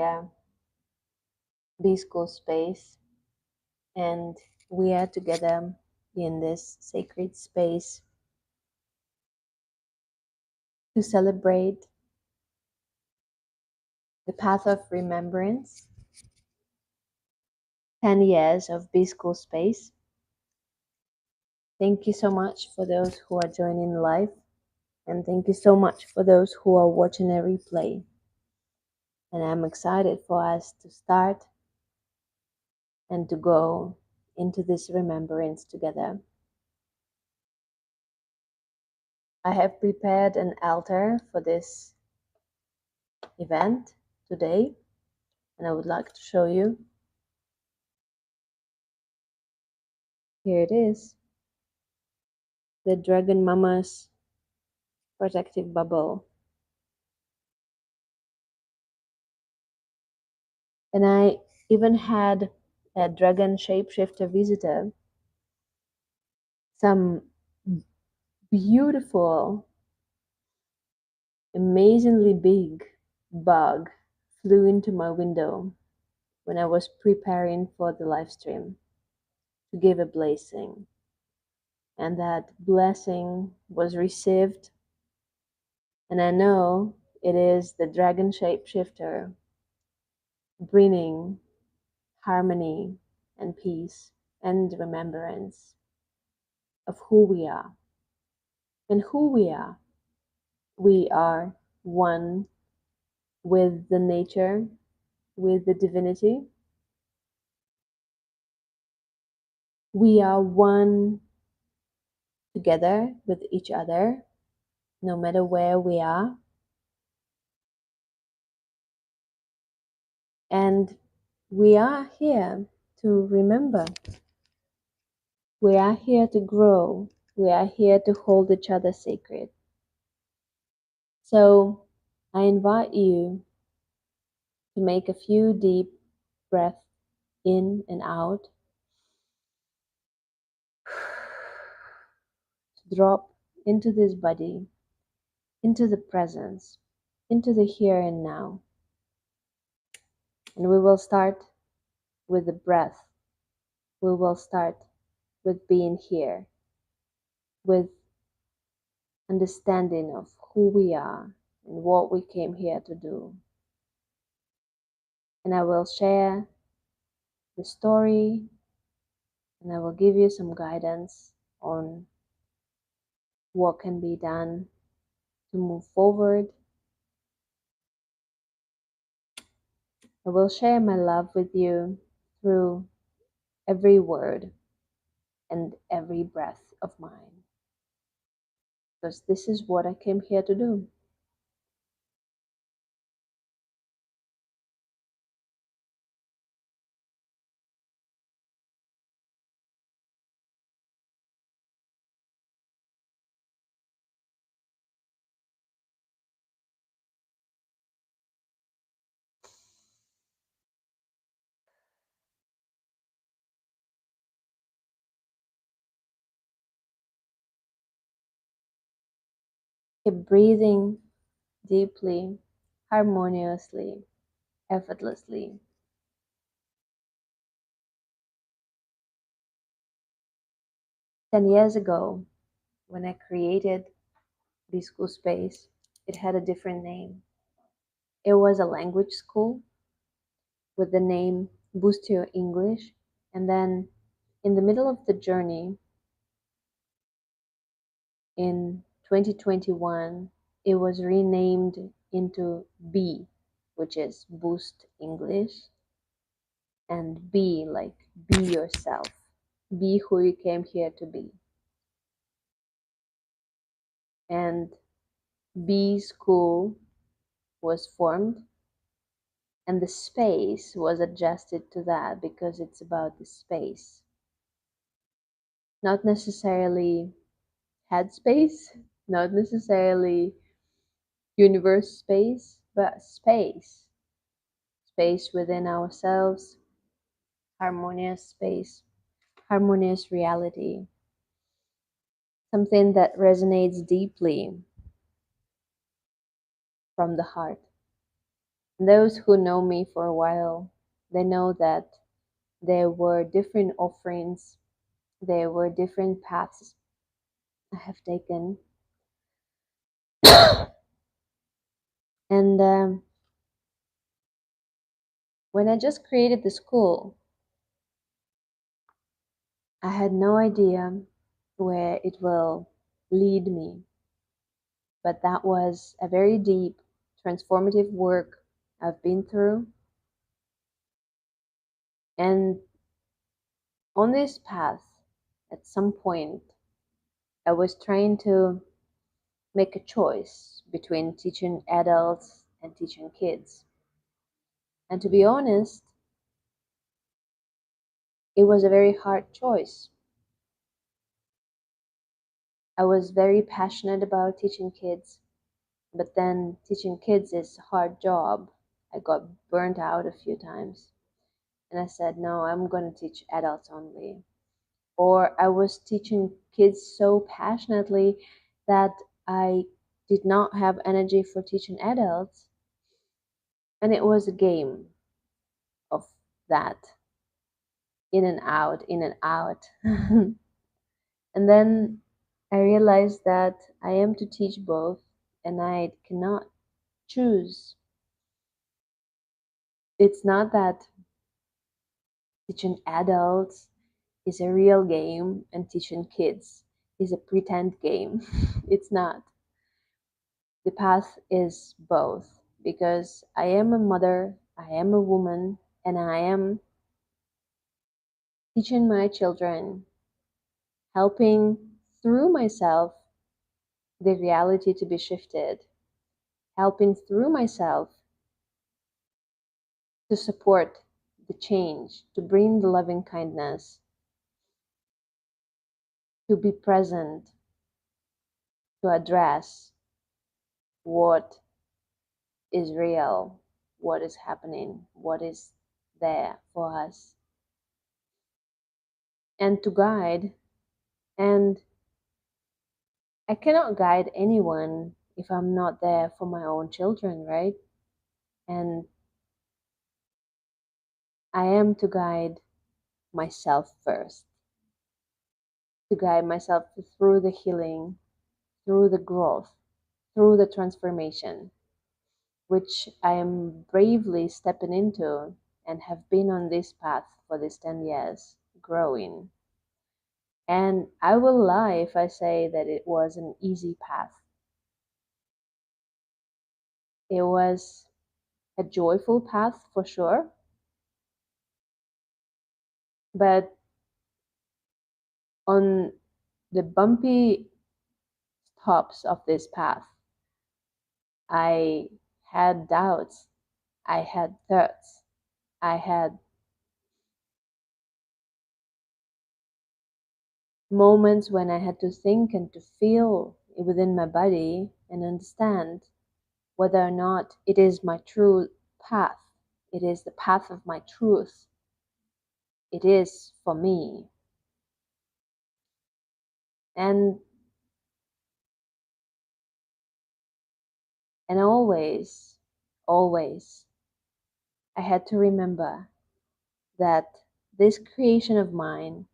Victoria B-School space, and we are together in this sacred space to celebrate the path of remembrance, 10 years of B-School space. Thank you so much for those who are joining live, and thank you so much for those who are watching a replay. And I'm excited for us to start and to go into this remembrance together. I have prepared an altar for this event today, and I would like to show you. Here it is, the Dragon Mama's protective bubble. And I even had a dragon shapeshifter visitor. Some beautiful, amazingly big bug flew into my window when I was preparing for the live stream to give a blessing. And that blessing was received, and I know it is the dragon shapeshifter bringing harmony and peace and remembrance of who we are. And who we are. We are one with the nature, with the divinity. We are one together with each other, no matter where we are. And we are here to remember. We are here to grow. We are here to hold each other sacred. So I invite you to make a few deep breaths in and out. To drop into this body, into the presence, into the here and now. And we will start with the breath. We will start with being here, with understanding of who we are and what we came here to do. And I will share the story, and I will give you some guidance on what can be done to move forward. I will share my love with you through every word and every breath of mine, because this is what I came here to do. Keep breathing deeply, harmoniously, effortlessly. "10 years ago, when I created the school space, it had a different name. It was a language school with the name Boost Your English, and then in the middle of the journey, in 2021, it was renamed into B, which is Boost English, and be like be yourself, be who you came here to be. And B School was formed, and the space was adjusted to that because it's about the space, not necessarily headspace, not necessarily universe space, but space within ourselves, harmonious space, harmonious reality, something that resonates deeply from the heart. Those who know me for a while, they know that there were different offerings, there were different paths I have taken. And when I just created the school, I had no idea where it will lead me. But that was a very deep, transformative work I've been through. And on this path, at some point, I was trying to make a choice between teaching adults and teaching kids. And to be honest, it was a very hard choice. I was very passionate about teaching kids, but then teaching kids is a hard job. I got burnt out a few times. And I said, no, I'm going to teach adults only. Or I was teaching kids so passionately that I did not have energy for teaching adults. And it was a game of that, in and out, in and out. And then I realized that I am to teach both and I cannot choose. It's not that teaching adults is a real game and teaching kids is a pretend game. It's not. The path is both because I am a mother, I am a woman, and I am teaching my children, helping through myself the reality to be shifted, helping through myself to support the change, to bring the loving kindness, to be present, to address what is real, what is happening, what is there for us, and to guide. And I cannot guide anyone if I'm not there for my own children, right? And I am to guide myself first, to guide myself through the healing, through the growth, through the transformation, which I am bravely stepping into and have been on this path for these 10 years, growing. And I will lie if I say that it was an easy path. It was a joyful path for sure, but on the bumpy stops of this path, I had doubts, I had thoughts, I had moments when I had to think and to feel within my body and understand whether or not it is my true path, it is the path of my truth, it is for me. And and always, I had to remember that this creation of mine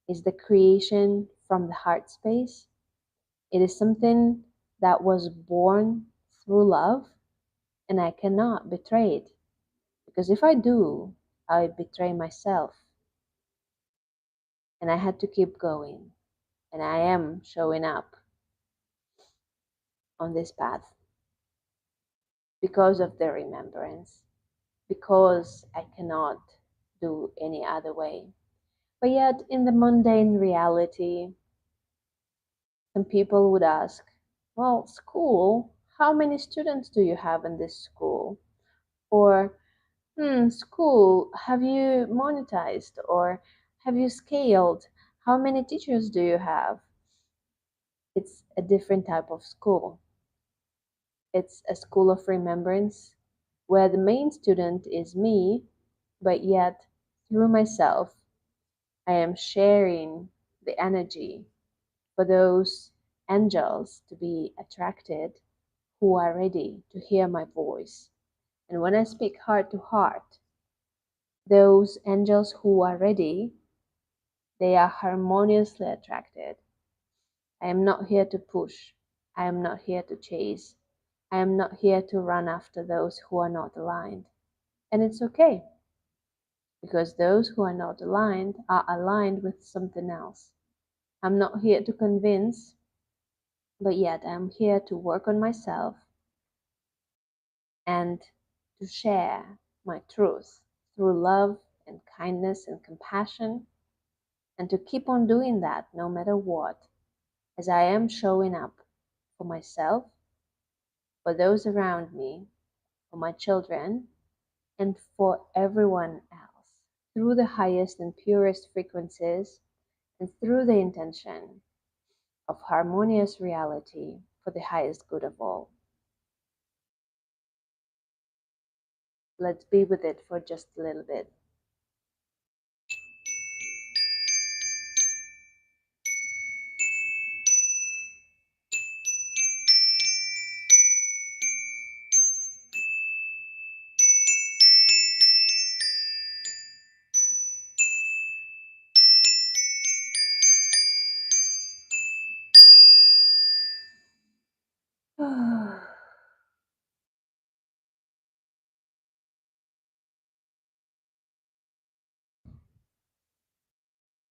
is the creation from the heart space. It is something that was born through love, and I cannot betray it. Because if I do, I betray myself. And I had to keep going. And I am showing up on this path because of the remembrance, because I cannot do any other way. But yet, in the mundane reality, some people would ask, well, school, how many students do you have in this school? Or, school, have you monetized or have you scaled? How many teachers do you have? It's a different type of school. It's a school of remembrance where the main student is me, but yet through myself, I am sharing the energy for those angels to be attracted who are ready to hear my voice And when I speak heart to heart, those angels who are ready, they are harmoniously attracted. I am not here to push. I am not here to chase. I am not here to run after those who are not aligned. And it's okay, because those who are not aligned are aligned with something else. I'm not here to convince, but yet I'm here to work on myself and to share my truth through love and kindness and compassion, and to keep on doing that no matter what, as I am showing up for myself, for those around me, for my children, and for everyone else, through the highest and purest frequencies and through the intention of harmonious reality for the highest good of all. Let's be with it for just a little bit.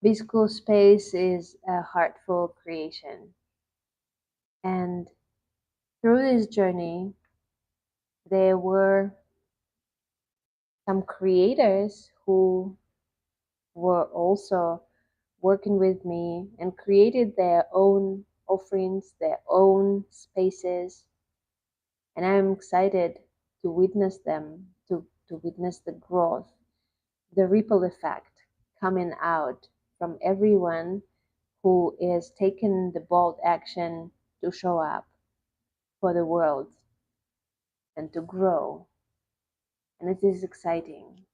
Bisco Space is a heartful creation. And through this journey, there were some creators who were also working with me and created their own offerings, their own spaces. And I'm excited to witness them, to witness the growth, the ripple effect coming out from everyone who is taking the bold action to show up for the world and to grow. And it is exciting.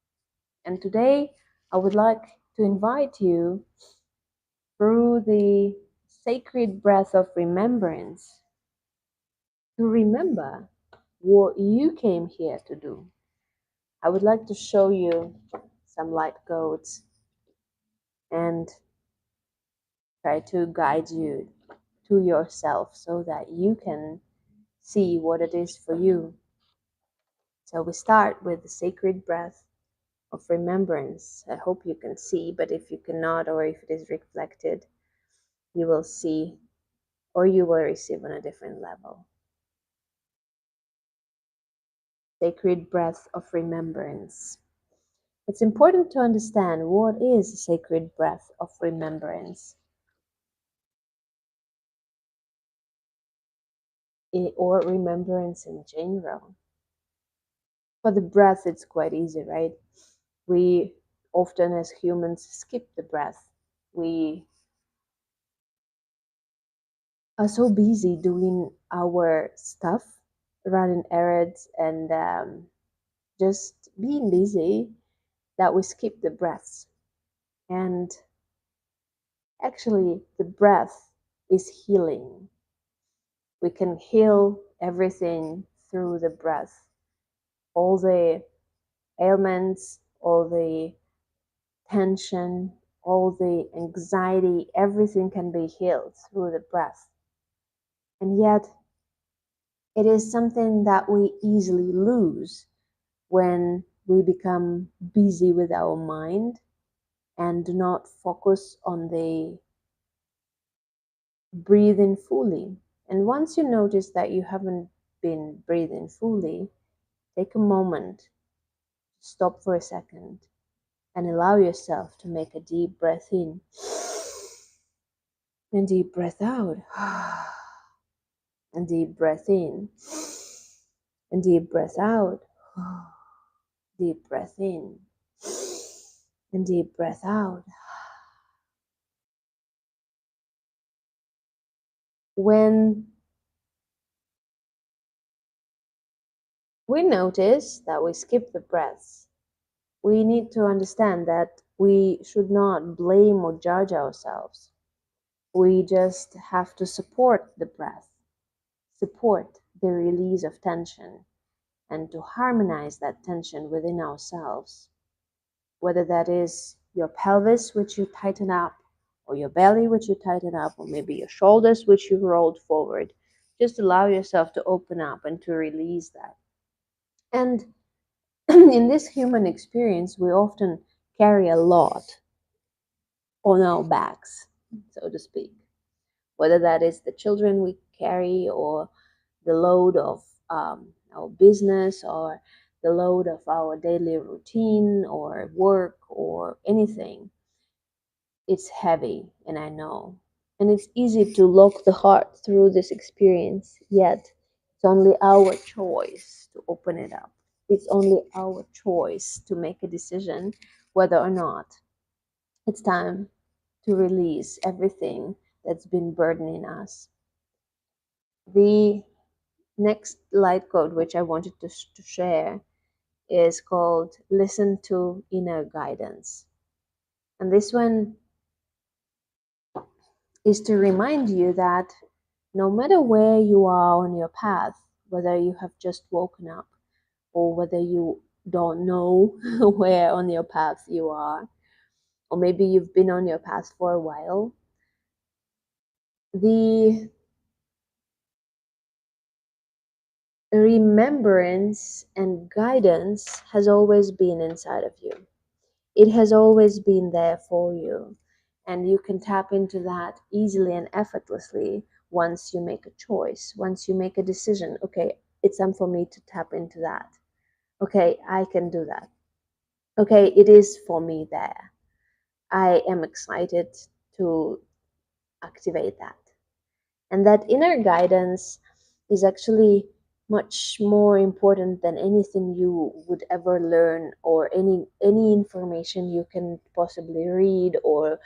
And today I would like to invite you through the sacred breath of remembrance to remember what you came here to do. I would like to show you some light codes and try to guide you to yourself so that you can see what it is for you. So we start with the sacred breath of remembrance. I hope you can see, but if you cannot, or if it is reflected, you will see or you will receive on a different level. Sacred breath of remembrance. It's important to understand what is a sacred breath of remembrance, or remembrance in general. For the breath, it's quite easy, right? We often, as humans, skip the breath. We are so busy doing our stuff, running errands, and just being busy that we skip the breaths. And actually, the breath is healing. We can heal everything through the breath. All the ailments, all the tension, all the anxiety, everything can be healed through the breath. And yet, it is something that we easily lose when we become busy with our mind and do not focus on the breathing fully. And once you notice that you haven't been breathing fully, take a moment, stop for a second, and allow yourself to make a deep breath in and deep breath out, and deep breath in and deep breath out, deep breath in and deep breath out. When we notice that we skip the breaths, we need to understand that we should not blame or judge ourselves. We just have to support the breath, support the release of tension, and to harmonize that tension within ourselves, whether that is your pelvis, which you tighten up, or your belly, which you tighten up, or maybe your shoulders, which you rolled forward. Just allow yourself to open up and to release that. And in this human experience, we often carry a lot on our backs, so to speak, whether that is the children we carry, or the load of our business, or the load of our daily routine or work or anything. It's heavy, and I know. And it's easy to lock the heart through this experience, yet it's only our choice to open it up. It's only our choice to make a decision whether or not it's time to release everything that's been burdening us. The next light code, which I wanted to share, is called Listen to Inner Guidance. And this one is to remind you that no matter where you are on your path, whether you have just woken up or whether you don't know where on your path you are, or maybe you've been on your path for a while, the remembrance and guidance has always been inside of you. It has always been there for you. And you can tap into that easily and effortlessly once you make a choice, once you make a decision. Okay, it's time for me to tap into that. Okay, I can do that. Okay, it is for me there. I am excited to activate that. And that inner guidance is actually much more important than anything you would ever learn, or any information you can possibly read or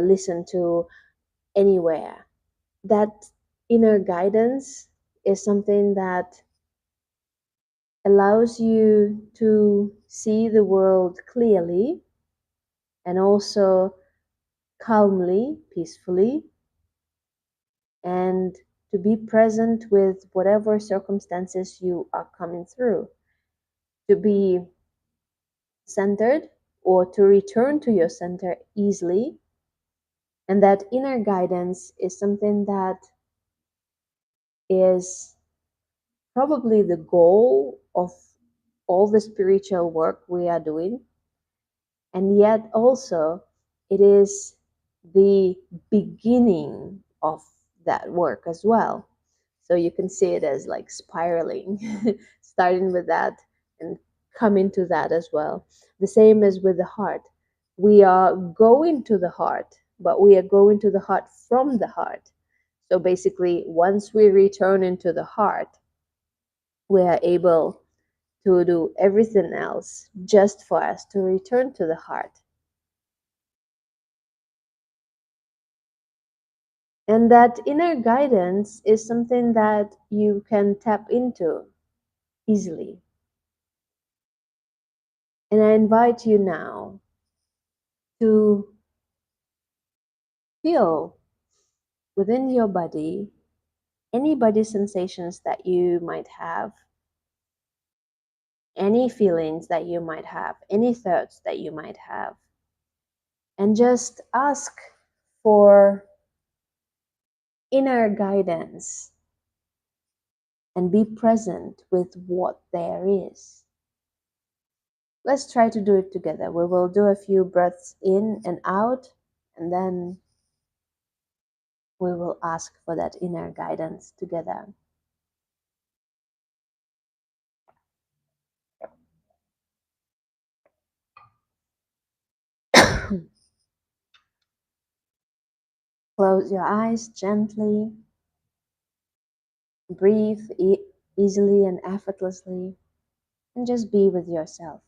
listen to anywhere. That inner guidance is something that allows you to see the world clearly and also calmly, peacefully, and to be present with whatever circumstances you are coming through, to be centered or to return to your center easily. And that inner guidance is something that is probably the goal of all the spiritual work we are doing. And yet also it is the beginning of that work as well. So you can see it as like spiraling, starting with that and coming to that as well. The same as with the heart. We are going to the heart, but we are going to the heart from the heart. So basically, once we return into the heart, we are able to do everything else just for us to return to the heart. And that inner guidance is something that you can tap into easily. And I invite you now to feel within your body any body sensations that you might have, any feelings that you might have, any thoughts that you might have, and just ask for inner guidance and be present with what there is. Let's try to do it together. We will do a few breaths in and out, and then we will ask for that inner guidance together. Close your eyes gently. Breathe easily and effortlessly, and just be with yourself.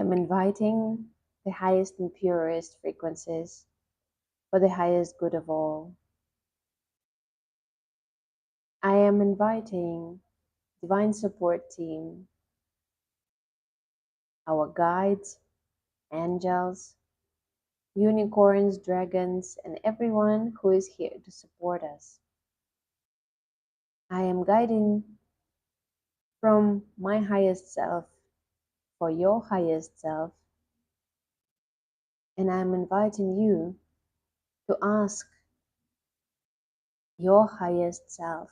am inviting the highest and purest frequencies for the highest good of all. I am inviting divine support team, our guides, angels, unicorns, dragons, and everyone who is here to support us. I am guiding from my highest self for your highest self, and I am inviting you to ask your highest self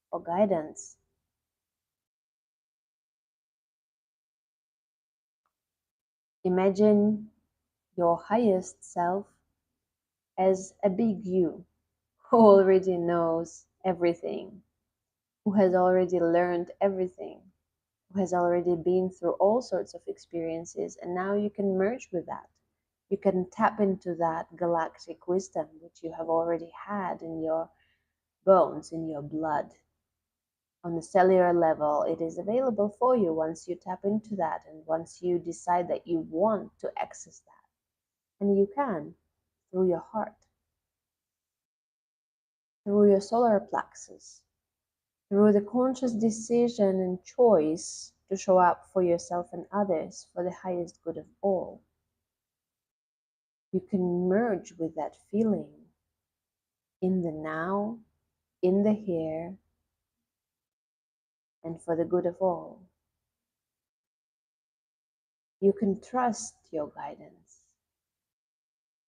for guidance. Imagine your highest self as a big you who already knows everything, who has already learned everything, who has already been through all sorts of experiences, and now you can merge with that. You can tap into that galactic wisdom which you have already had in your bones, in your blood. On the cellular level, it is available for you once you tap into that and once you decide that you want to access that. And you can through your heart, through your solar plexus, through the conscious decision and choice to show up for yourself and others for the highest good of all. You can merge with that feeling in the now, in the here, and for the good of all. You can trust your guidance,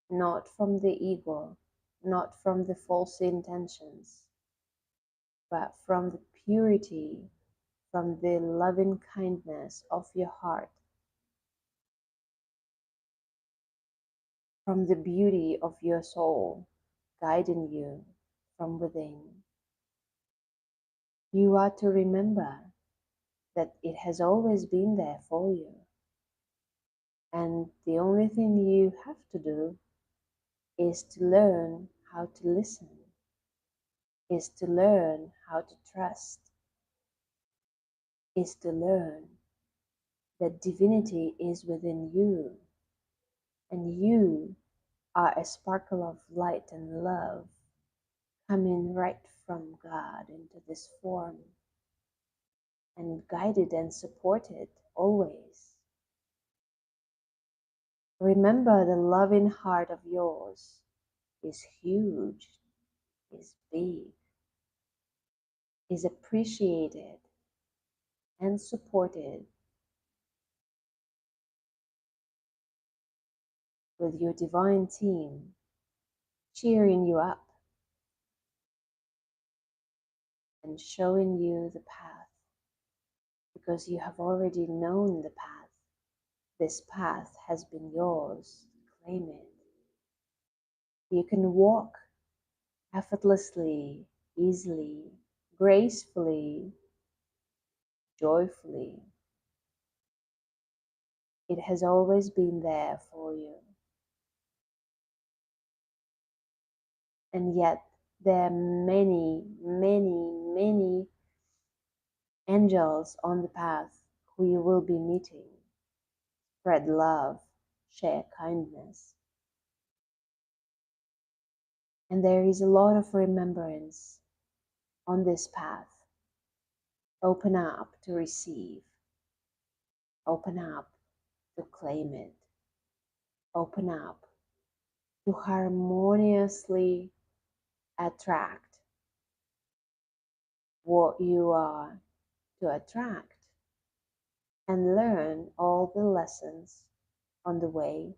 not from the ego, not from the false intentions, but from the purity, from the loving kindness of your heart, from the beauty of your soul guiding you from within. You are to remember that it has always been there for you. And the only thing you have to do is to learn how to listen, is to learn how to trust, is to learn that divinity is within you, and you are a sparkle of light and love coming right from God into this form, and guided and supported always. Remember, the loving heart of yours is huge, is big, is appreciated and supported with your divine team cheering you up and showing you the path, because you have already known the path. This path has been yours. Claim it. You can walk effortlessly, easily, gracefully, joyfully. It has always been there for you. And yet, there are many, many, many angels on the path who you will be meeting. Spread love, share kindness. And there is a lot of remembrance on this path. Open up to receive. Open up to claim it. Open up to harmoniously attract what you are to attract, and learn all the lessons on the way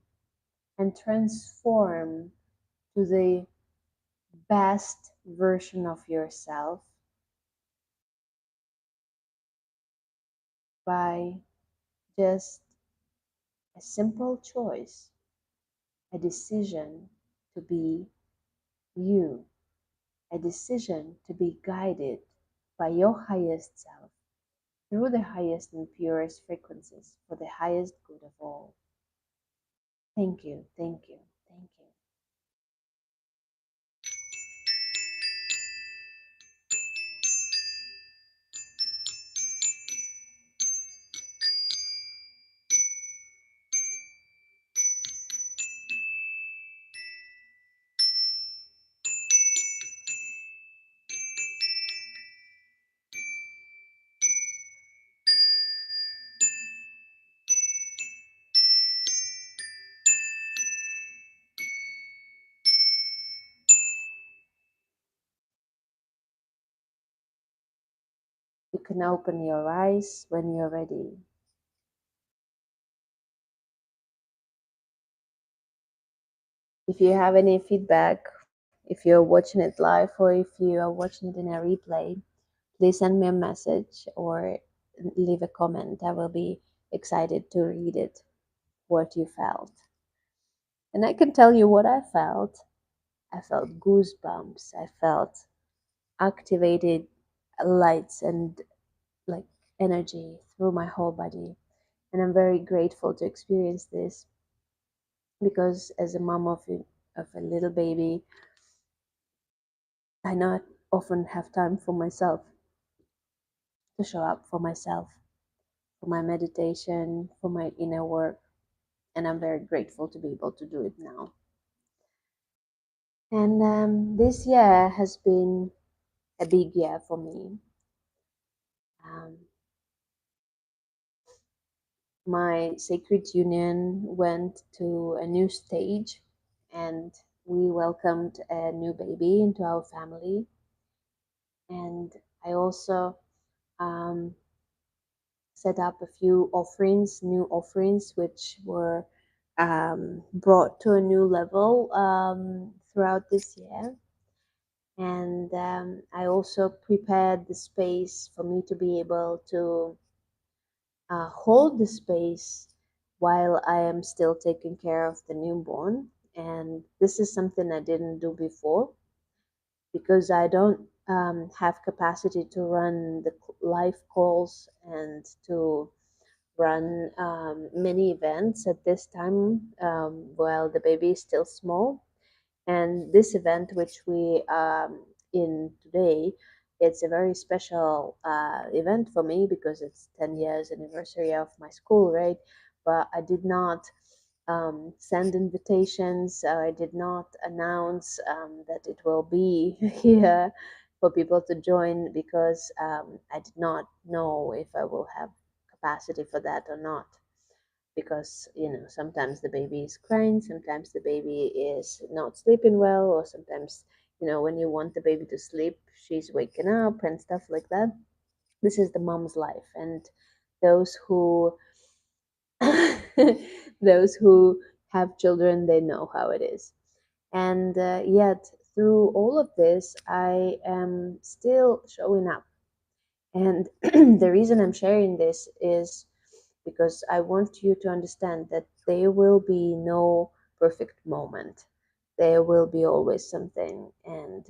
and transform to the best version of yourself by just a simple choice, a decision to be you, a decision to be guided by your highest self through the highest and purest frequencies for the highest good of all. Thank you, thank you, thank you. You can open your eyes when you're ready. If you have any feedback, if you're watching it live or if you are watching it in a replay, please send me a message or leave a comment. I will be excited to read it, what you felt. And I can tell you what I felt. I felt goosebumps. I felt activated lights and like energy through my whole body. And I'm very grateful to experience this because as a mom of a little baby, I not often have time for myself, to show up for myself, for my meditation, for my inner work. And I'm very grateful to be able to do it now. And this year has been a big year for me. Um, my sacred union went to a new stage, and we welcomed a new baby into our family. And I also um, set up a few offerings, new offerings, which were brought to a new level throughout this year. And I also prepared the space for me to be able to hold the space while I am still taking care of the newborn. And this is something I didn't do before because I don't have capacity to run the live calls and to run many events at this time while the baby is still small. And this event, which we in today, it's a very special event for me because it's 10 years anniversary of my school, right? But I did not send invitations. I did not announce that it will be here for people to join because I did not know if I will have capacity for that or not, because sometimes the baby is crying, sometimes the baby is not sleeping well, or sometimes when you want the baby to sleep, she's waking up and stuff like that. This is the mom's life, and those who those who have children, they know how it is. And yet through all of this, I am still showing up. And the reason I'm sharing this is because I want you to understand that there will be no perfect moment. There will be always something. And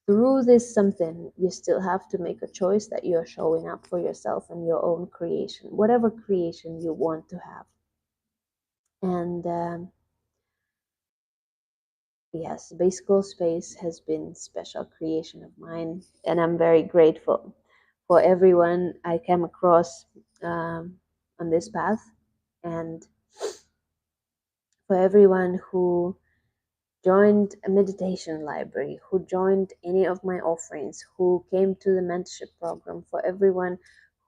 through this something, you still have to make a choice that you're showing up for yourself and your own creation, whatever creation you want to have. And yes, Basical Space has been special creation of mine, and I'm very grateful for everyone I came across on this path, and for everyone who joined a meditation library, who joined any of my offerings, who came to the mentorship program, for everyone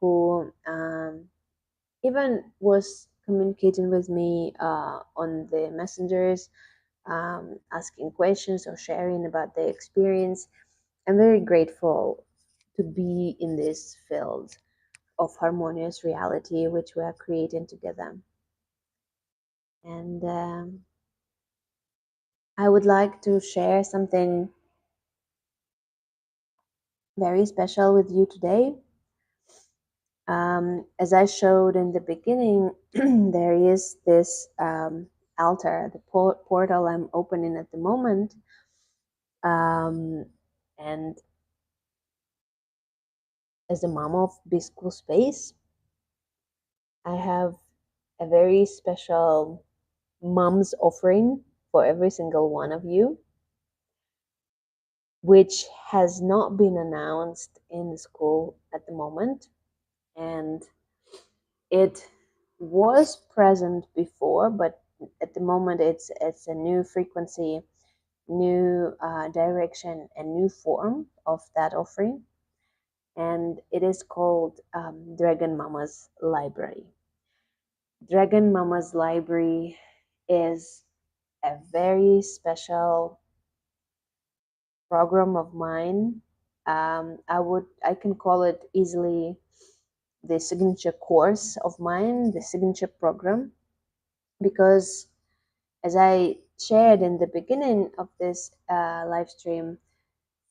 who even was communicating with me on the messengers, asking questions or sharing about their experience. I'm very grateful to be in this field of harmonious reality which we are creating together. And I would like to share something very special with you today. As I showed in the beginning, there is this altar, the portal I'm opening at the moment. And as a mom of Bisco Space, I have a very special mom's offering for every single one of you, which has not been announced in the school at the moment. And it was present before, but at the moment it's a new frequency, new direction, and new form of that offering. And it is called Dragon Mama's Library. Dragon Mama's Library is a very special program of mine I can call it easily the signature course of mine, the signature program, because as I shared in the beginning of this live stream,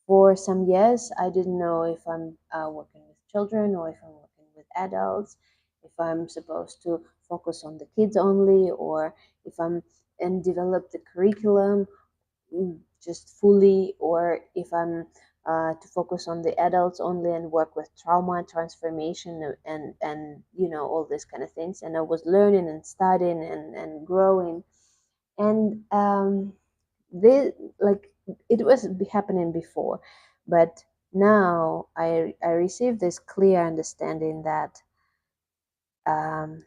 for some years I didn't know if I'm working with children or if I'm working with adults, if I'm supposed to focus on the kids only, or if I'm and develop the curriculum just fully, or if I'm to focus on the adults only and work with trauma transformation and all these kind of things. And I was learning and studying and growing, and this like it was happening before, but now I received this clear understanding um,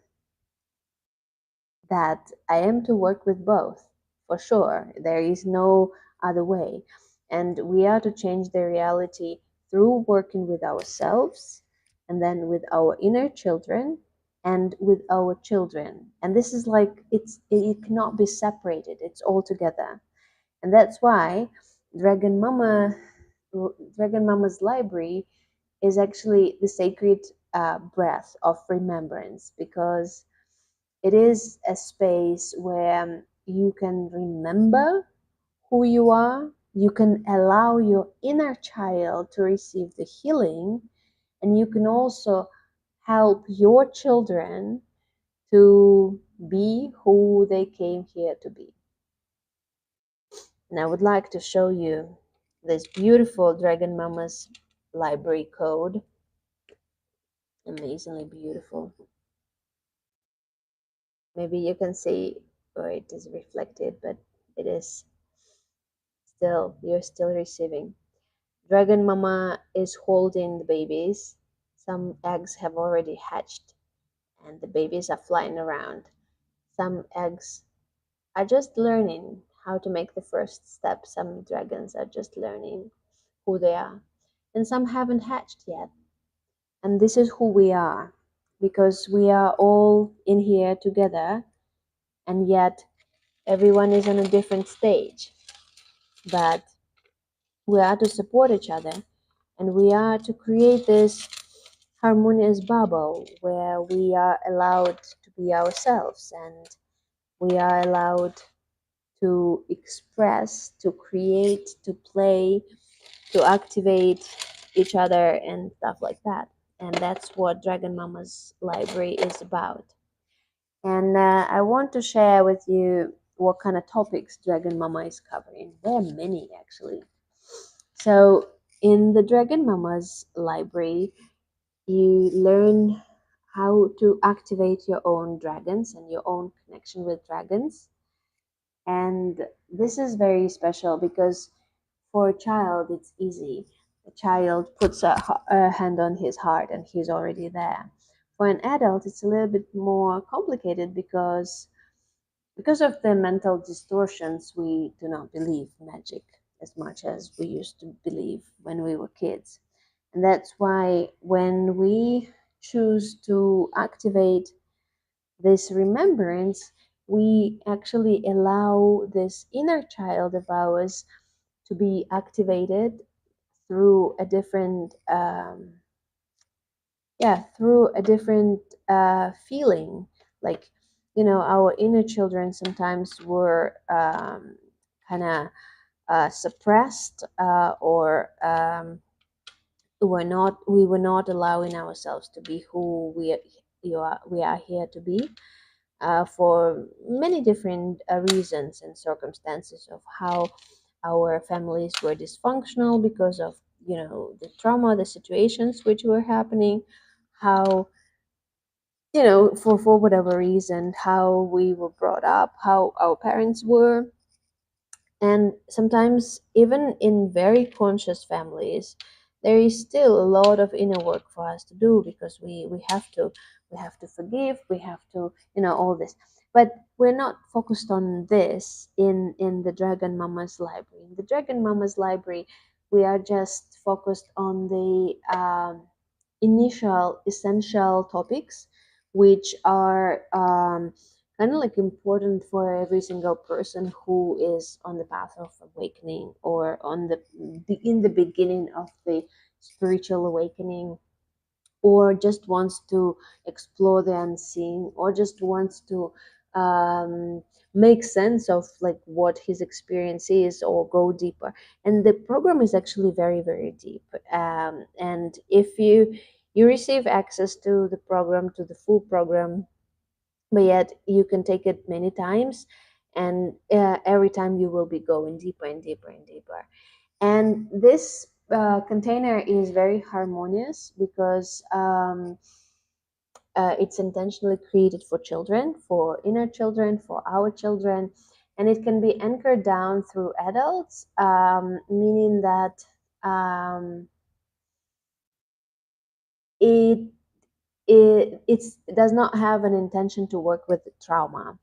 that I am to work with both, for sure. There is no other way. And we are to change the reality through working with ourselves, and then with our inner children, and with our children. And this is like it cannot be separated. It's all together. And that's why Dragon Mama Dragon Mama's library is actually the sacred breath of remembrance, because it is a space where you can remember who you are, you can allow your inner child to receive the healing, and you can also help your children to be who they came here to be. And I would like to show you this beautiful Dragon Mama's library code. Amazingly beautiful. Maybe you can see where it is reflected, but it is still, you're still receiving. Dragon Mama is holding the babies. Some eggs have already hatched and the babies are flying around. Some eggs are just learning how to make the first step. Some dragons are just learning who they are. And some haven't hatched yet. And this is who we are, because we are all in here together, and yet everyone is on a different stage. But we are to support each other, and we are to create this harmonious bubble where we are allowed to be ourselves, and we are allowed to express, to create, to play, to activate each other and stuff like that. And that's what Dragon Mama's library is about. And I want to share with you what kind of topics Dragon Mama is covering. There are many, actually. So in the Dragon Mama's library, you learn how to activate your own dragons and your own connection with dragons. And this is very special because for a child, it's easy. A child puts a hand on his heart and he's already there. For an adult, it's a little bit more complicated because of the mental distortions. We do not believe magic as much as we used to believe when we were kids. And that's why when we choose to activate this remembrance, we actually allow this inner child of ours to be activated through a different through a different feeling. Like, our inner children sometimes were kind of suppressed, or we were not allowing ourselves to be who we are here to be, for many different reasons and circumstances of how our families were dysfunctional because of the trauma, the situations which were happening, how for whatever reason, how we were brought up, how our parents were. And sometimes, even in very conscious families, there is still a lot of inner work for us to do, because we have to forgive, we have to all this. But we're not focused on this in the Dragon Mama's library. In the Dragon Mama's library, we are just focused on the initial essential topics, which are kind of like important for every single person who is on the path of awakening, or on in the beginning of the spiritual awakening, or just wants to explore the unseen, or just wants to um, make sense of like what his experience is, or go deeper. And the program is actually very, very deep. And if you receive access to the program, to the full program, but yet you can take it many times, and every time you will be going deeper and deeper and deeper. And this container is very harmonious because it's intentionally created for children, for inner children, for our children, and it can be anchored down through adults, meaning that um, it, it does not have an intention to work with trauma.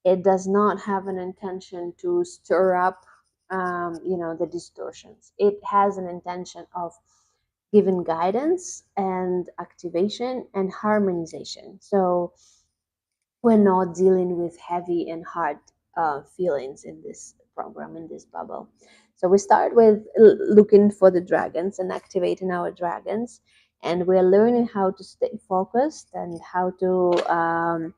It does not have an intention to stir up, the distortions. It has an intention of giving guidance and activation and harmonization. So we're not dealing with heavy and hard feelings in this program, in this bubble. So we start with looking for the dragons and activating our dragons, and we're learning how to stay focused and how to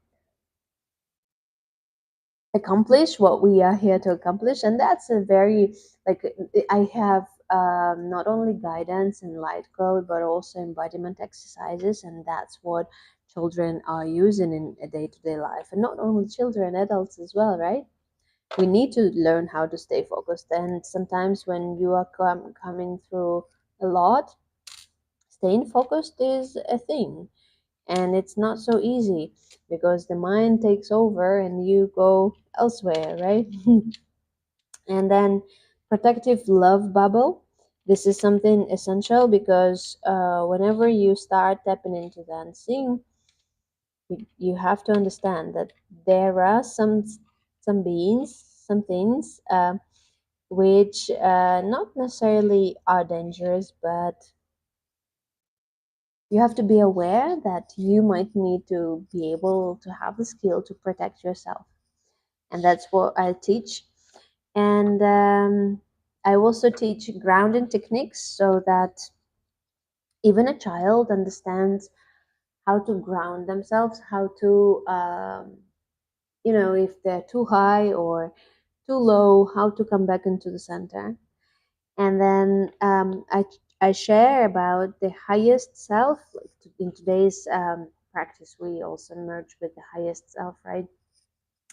accomplish what we are here to accomplish. And that's a very, like, I have not only guidance and light code, but also embodiment exercises, and that's what children are using in a day-to-day life. And not only children, adults as well, right? We need to learn how to stay focused. And sometimes when you are coming through a lot, staying focused is a thing, and it's not so easy because the mind takes over and you go elsewhere, right? And then protective love bubble. This is something essential because whenever you start tapping into the unseen, you have to understand that there are some beings, some things which not necessarily are dangerous, but you have to be aware that you might need to be able to have the skill to protect yourself. And that's what I teach. And I also teach grounding techniques so that even a child understands how to ground themselves, how to, if they're too high or too low, how to come back into the center. And then I share about the highest self. Like in today's practice, we also merge with the highest self, right?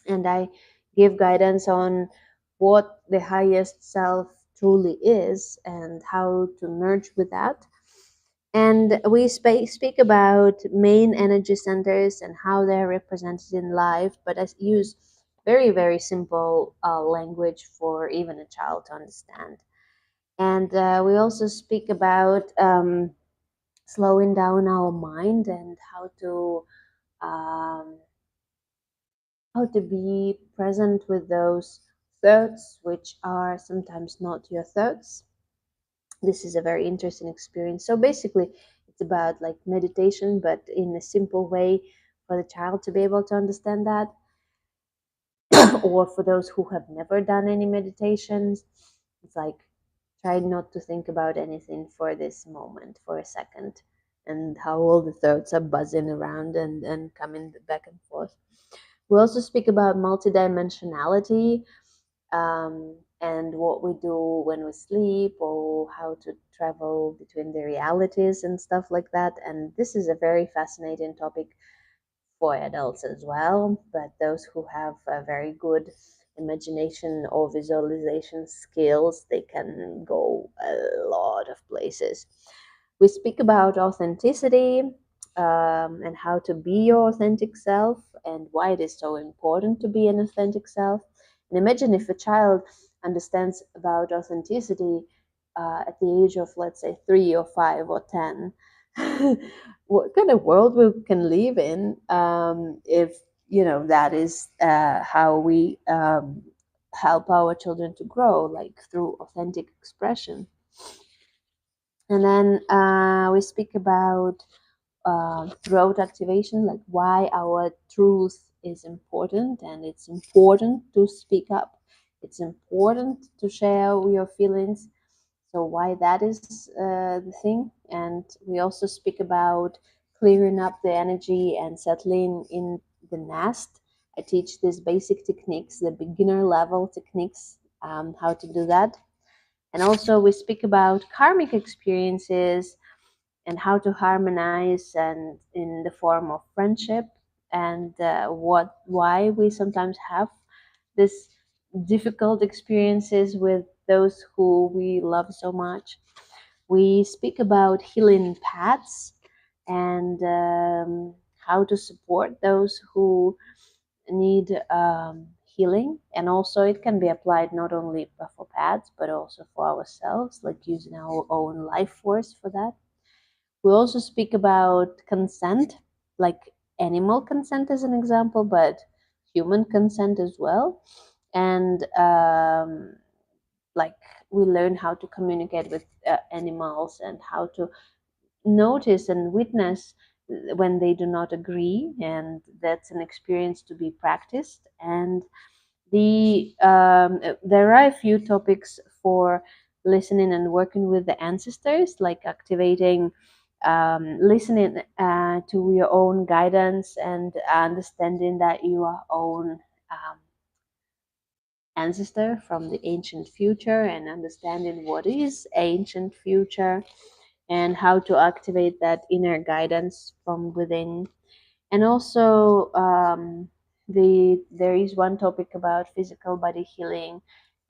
And I give guidance on what the highest self truly is and how to merge with that. And we speak about main energy centers and how they're represented in life, but I use very, very simple language for even a child to understand. And we also speak about slowing down our mind and um, how to be present with those thoughts which are sometimes not your thoughts. This is a very interesting experience. So basically, it's about like meditation, but in a simple way for the child to be able to understand that. Or for those who have never done any meditations, it's like try not to think about anything for this moment for a second, and how all the thoughts are buzzing around and coming back and forth. We also speak about multidimensionality, and what we do when we sleep, or how to travel between the realities and stuff like that. And this is a very fascinating topic for adults as well, but those who have a very good imagination or visualization skills, they can go a lot of places. We speak about authenticity, and how to be your authentic self, and why it is so important to be an authentic self. And imagine if a child understands about authenticity at the age of, let's say, 3 or 5 or 10. What kind of world we can live in, if that is how we help our children to grow, like through authentic expression. And then we speak about throat activation, like why our truth is important, and it's important to speak up. It's important to share your feelings. So why that is the thing. And we also speak about clearing up the energy and settling in the nest. I teach these basic techniques, the beginner level techniques, how to do that. And also we speak about karmic experiences and how to harmonize and in the form of friendship, and why we sometimes have this difficult experiences with those who we love so much. We speak about healing paths and how to support those who need healing. And also, it can be applied not only for paths but also for ourselves, like using our own life force for that. We also speak about consent, like animal consent as an example, but human consent as well. And like we learn how to communicate with animals and how to notice and witness when they do not agree, and that's an experience to be practiced. And there are a few topics for listening and working with the ancestors, like activating listening to your own guidance and understanding that you are own ancestor from the ancient future, and understanding what is ancient future and how to activate that inner guidance from within. And also there is one topic about physical body healing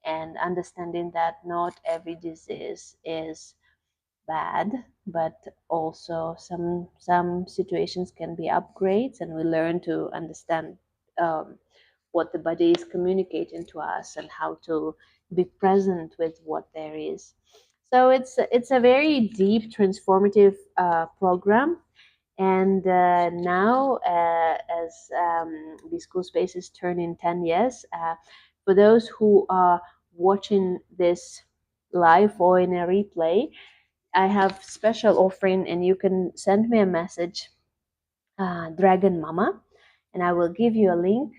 and understanding that not every disease is bad, but also some situations can be upgrades, and we learn to understand um, what the body is communicating to us and how to be present with what there is. So it's a very deep transformative program. And now, as the school space is turning 10 years, for those who are watching this live or in a replay, I have special offering, and you can send me a message, Dragon Mama, and I will give you a link.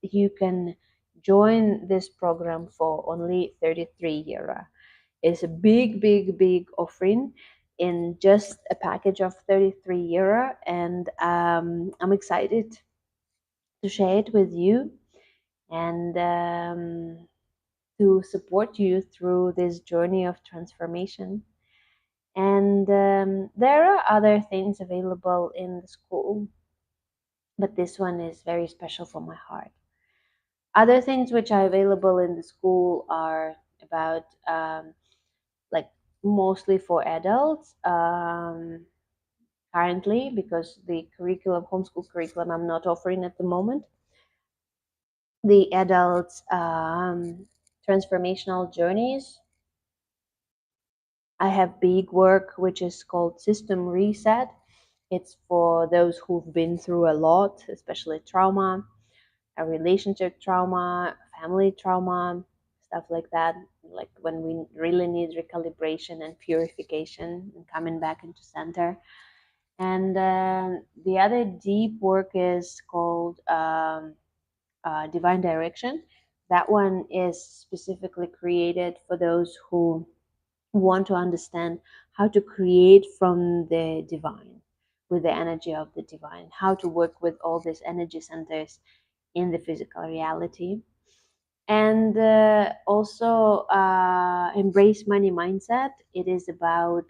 You can join this program for only 33 euro. It's a big, big, big offering in just a package of 33 euro, and I'm excited to share it with you and to support you through this journey of transformation. And there are other things available in the school, but this one is very special for my heart. Other things which are available in the school are about like mostly for adults currently, because the curriculum, homeschool curriculum, I'm not offering at the moment. The adults transformational journeys. I have big work which is called System Reset. It's for those who've been through a lot, especially trauma, a relationship trauma, family trauma, stuff like that. Like when we really need recalibration and purification and coming back into center. And the other deep work is called Divine Direction. That one is specifically created for those who want to understand how to create from the divine, with the energy of the divine, how to work with all these energy centers in the physical reality. And also embrace money mindset. It is about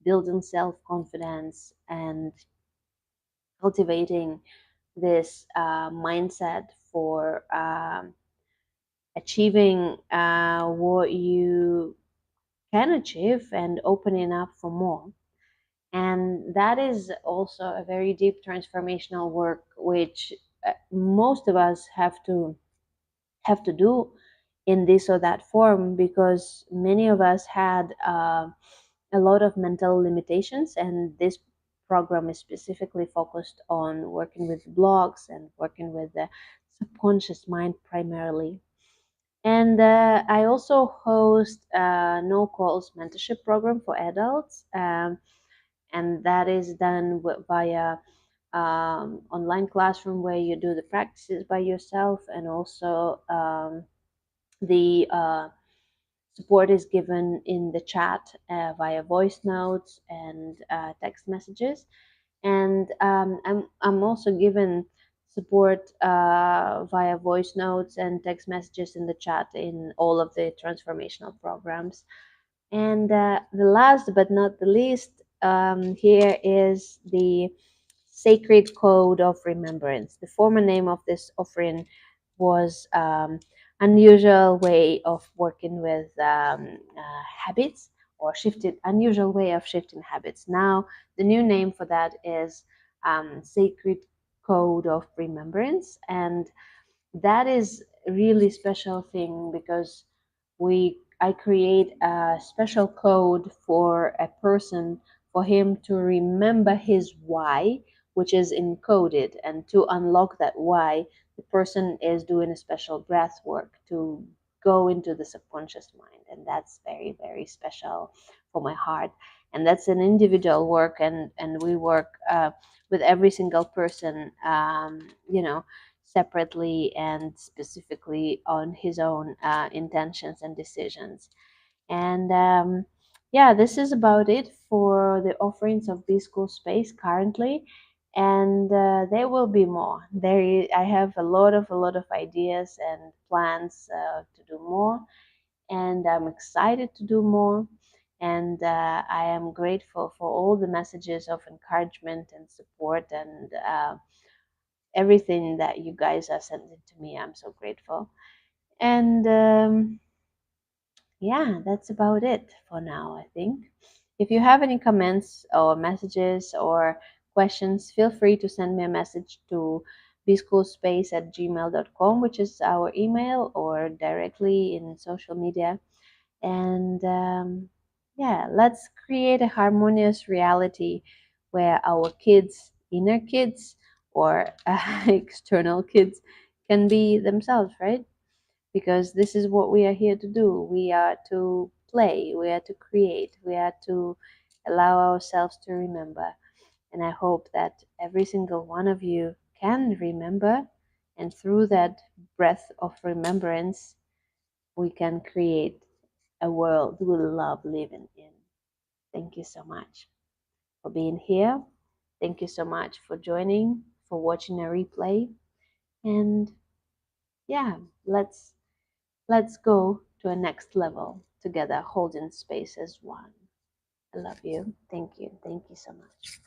building self-confidence and cultivating this mindset for achieving what you can achieve and opening up for more. And that is also a very deep transformational work, which most of us have to do in this or that form, because many of us had a lot of mental limitations, and this program is specifically focused on working with blocks and working with the subconscious mind primarily. And I also host a no calls mentorship program for adults, and that is done via online classroom where you do the practices by yourself, and also the support is given in the chat via voice notes and text messages. And I'm also given support via voice notes and text messages in the chat in all of the transformational programs. And the last but not the least, here is the Sacred Code of Remembrance. The former name of this offering was Unusual Way of Working with Habits, or Shifted Unusual Way of Shifting Habits. Now, the new name for that is Sacred Code of Remembrance. And that is a really special thing, because I create a special code for a person, for him to remember his why, which is encoded. And to unlock that why, the person is doing a special breath work to go into the subconscious mind. And that's very, very special for my heart. And that's an individual work, and we work with every single person, separately and specifically on his own intentions and decisions. And yeah, this is about it for the offerings of B School Space currently. And there will be more. I have a lot of ideas and plans to do more, and I'm excited to do more. And I am grateful for all the messages of encouragement and support, and everything that you guys are sending to me. I'm so grateful. And yeah, that's about it for now, I think. If you have any comments or messages or questions, feel free to send me a message to bschoolspace@gmail.com, which is our email, or directly in social media. And yeah, let's create a harmonious reality where our kids, inner kids, or external kids, can be themselves, right? Because this is what we are here to do. We are to play, we are to create, we are to allow ourselves to remember. And I hope that every single one of you can remember, and through that breath of remembrance, we can create a world we love living in. Thank you so much for being here. Thank you so much for joining, for watching a replay. And yeah, let's go to a next level together, holding space as one. I love you. Thank you. Thank you so much.